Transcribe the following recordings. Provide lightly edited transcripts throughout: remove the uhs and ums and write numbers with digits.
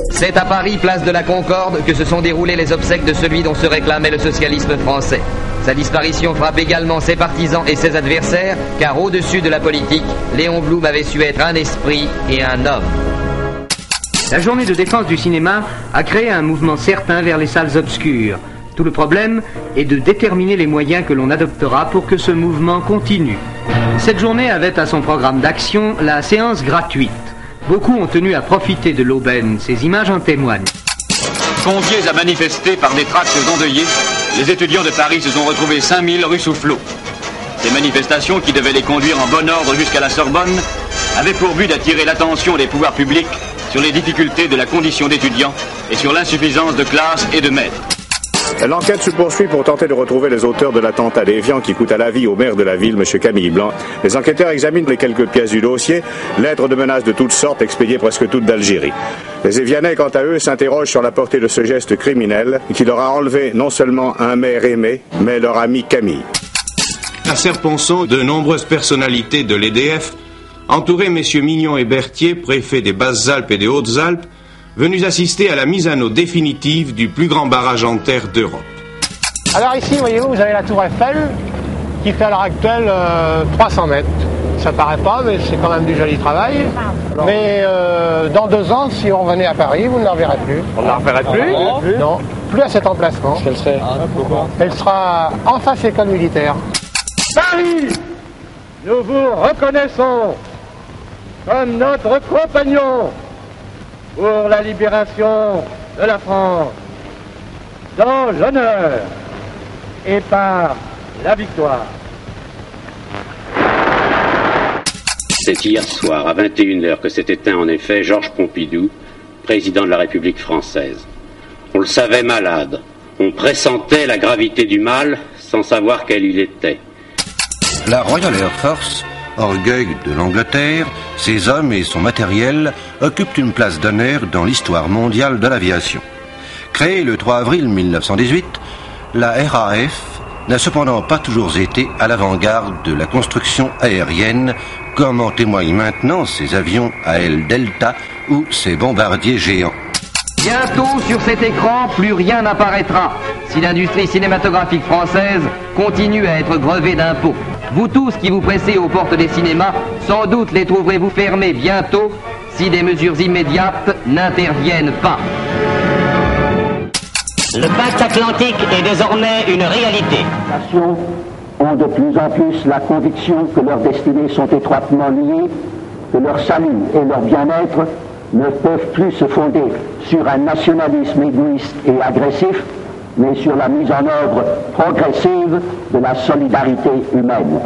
C'est à Paris, place de la Concorde, que se sont déroulées les obsèques de celui dont se réclamait le socialisme français. Sa disparition frappe également ses partisans et ses adversaires, car au-dessus de la politique, Léon Blum avait su être un esprit et un homme. La journée de défense du cinéma a créé un mouvement certain vers les salles obscures. Tout le problème est de déterminer les moyens que l'on adoptera pour que ce mouvement continue. Cette journée avait à son programme d'action la séance gratuite. Beaucoup ont tenu à profiter de l'aubaine, ces images en témoignent. Conviés à manifester par des tracts endeuillés, les étudiants de Paris se sont retrouvés 5000 rue Soufflot. Ces manifestations, qui devaient les conduire en bon ordre jusqu'à la Sorbonne, avaient pour but d'attirer l'attention des pouvoirs publics sur les difficultés de la condition d'étudiant et sur l'insuffisance de classes et de maîtres. L'enquête se poursuit pour tenter de retrouver les auteurs de l'attentat d'Évian qui coûta la vie au maire de la ville, M. Camille Blanc. Les enquêteurs examinent les quelques pièces du dossier, lettres de menaces de toutes sortes expédiées presque toutes d'Algérie. Les Évianais, quant à eux, s'interrogent sur la portée de ce geste criminel qui leur a enlevé non seulement un maire aimé, mais leur ami Camille. À Serponçon, de nombreuses personnalités de l'EDF entouraient messieurs Mignon et Berthier, préfets des Basses-Alpes et des Hautes-Alpes, venus assister à la mise à l'eau définitive du plus grand barrage en terre d'Europe. Alors ici, voyez-vous, vous avez la tour Eiffel qui fait à l'heure actuelle 300 mètres. Ça paraît pas, mais c'est quand même du joli travail. Mais dans 2 ans, si on revenait à Paris, vous ne la reverrez plus. On ne la reverrait plus ? Non, plus à cet emplacement. Qu'elle serait ? Elle sera en face école militaire. Paris, nous vous reconnaissons comme notre compagnon pour la libération de la France, dans l'honneur et par la victoire. C'est hier soir, à 21h, que s'est éteint en effet Georges Pompidou, président de la République française. On le savait malade, on pressentait la gravité du mal sans savoir quel il était. La Royal Air Force, orgueil de l'Angleterre, ses hommes et son matériel occupent une place d'honneur dans l'histoire mondiale de l'aviation. Créée le 3 avril 1918, la RAF n'a cependant pas toujours été à l'avant-garde de la construction aérienne, comme en témoignent maintenant ses avions à aile delta ou ses bombardiers géants. Bientôt, sur cet écran, plus rien n'apparaîtra si l'industrie cinématographique française continue à être grevée d'impôts. Vous tous qui vous pressez aux portes des cinémas, sans doute les trouverez-vous fermés bientôt si des mesures immédiates n'interviennent pas. Le pacte atlantique est désormais une réalité. Les nations ont de plus en plus la conviction que leurs destinées sont étroitement liées, que leur salut et leur bien-être ne peuvent plus se fonder sur un nationalisme égoïste et agressif, mais sur la mise en œuvre progressive de la solidarité humaine.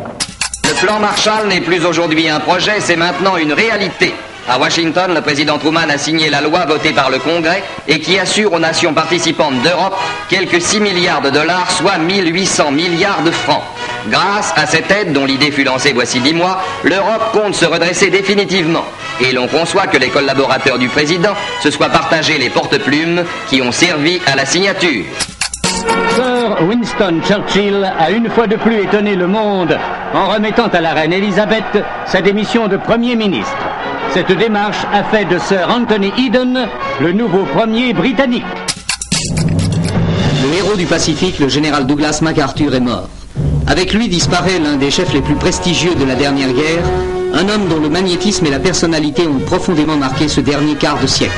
Le plan Marshall n'est plus aujourd'hui un projet, c'est maintenant une réalité. À Washington, le président Truman a signé la loi votée par le Congrès et qui assure aux nations participantes d'Europe quelques 6 milliards de dollars, soit 1800 milliards de francs. Grâce à cette aide, dont l'idée fut lancée voici 10 mois, l'Europe compte se redresser définitivement. Et l'on conçoit que les collaborateurs du président se soient partagés les porte-plumes qui ont servi à la signature. Sir Winston Churchill a une fois de plus étonné le monde en remettant à la reine Elisabeth sa démission de Premier ministre. Cette démarche a fait de Sir Anthony Eden le nouveau premier britannique. Le héros du Pacifique, le général Douglas MacArthur, est mort. Avec lui disparaît l'un des chefs les plus prestigieux de la dernière guerre, un homme dont le magnétisme et la personnalité ont profondément marqué ce dernier quart de siècle.